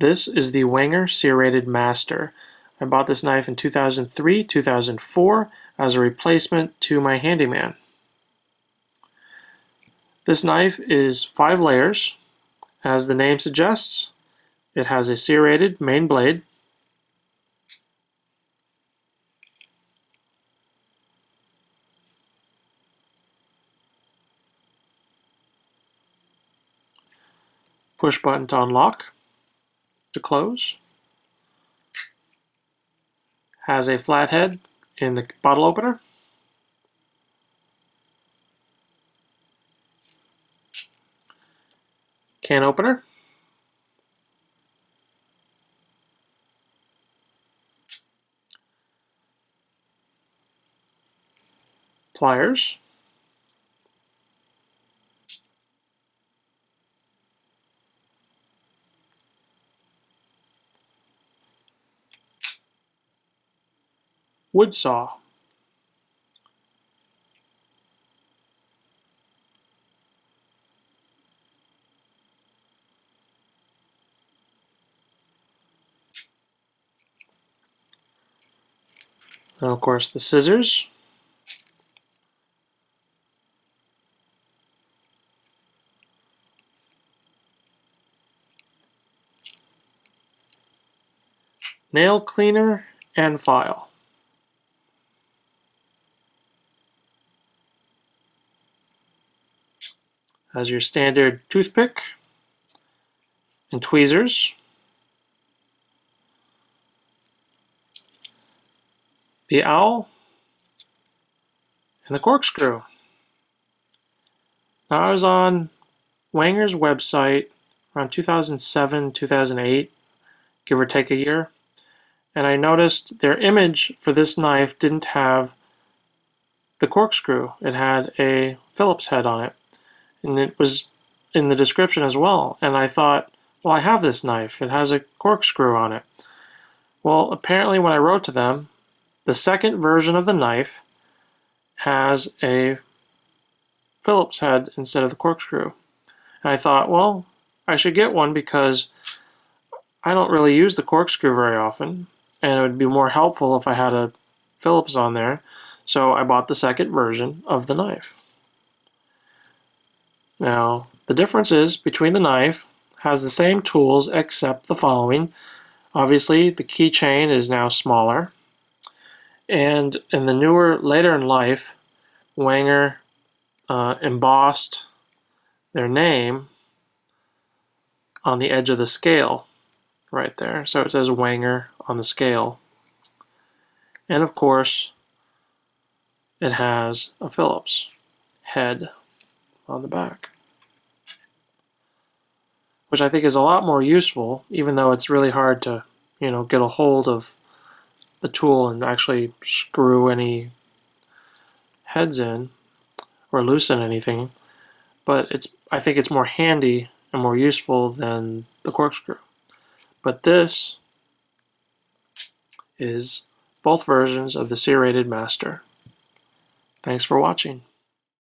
This is the Wenger Serrated Master. I bought this knife in 2003, 2004 as a replacement to my Handyman. This knife is 5 layers. As the name suggests, it has a serrated main blade, push button to unlock, to close, has a flathead in the bottle opener, can opener, pliers, wood saw, and of course the scissors, nail cleaner, and file. Has your standard toothpick and tweezers, the owl, and the corkscrew. Now, I was on Wenger's website around 2007, 2008, give or take a year, and I noticed their image for this knife didn't have the corkscrew. It had a Phillips head on it, and it was in the description as well. And I thought, well, I have this knife. It has a corkscrew on it. Well, apparently when I wrote to them, the second version of the knife has a Phillips head instead of the corkscrew. And I thought, well, I should get one because I don't really use the corkscrew very often, and it would be more helpful if I had a Phillips on there. So I bought the second version of the knife. Now, the difference is between the knife has the same tools except the following. Obviously, the keychain is now smaller. And in the newer, later in life, Wenger embossed their name on the edge of the scale right there. So it says Wenger on the scale. And of course, it has a Phillips head on the back, which I think is a lot more useful, even though it's really hard to, get a hold of the tool and actually screw any heads in or loosen anything. But I think it's more handy and more useful than the corkscrew. But this is both versions of the Serrated Master. Thanks for watching.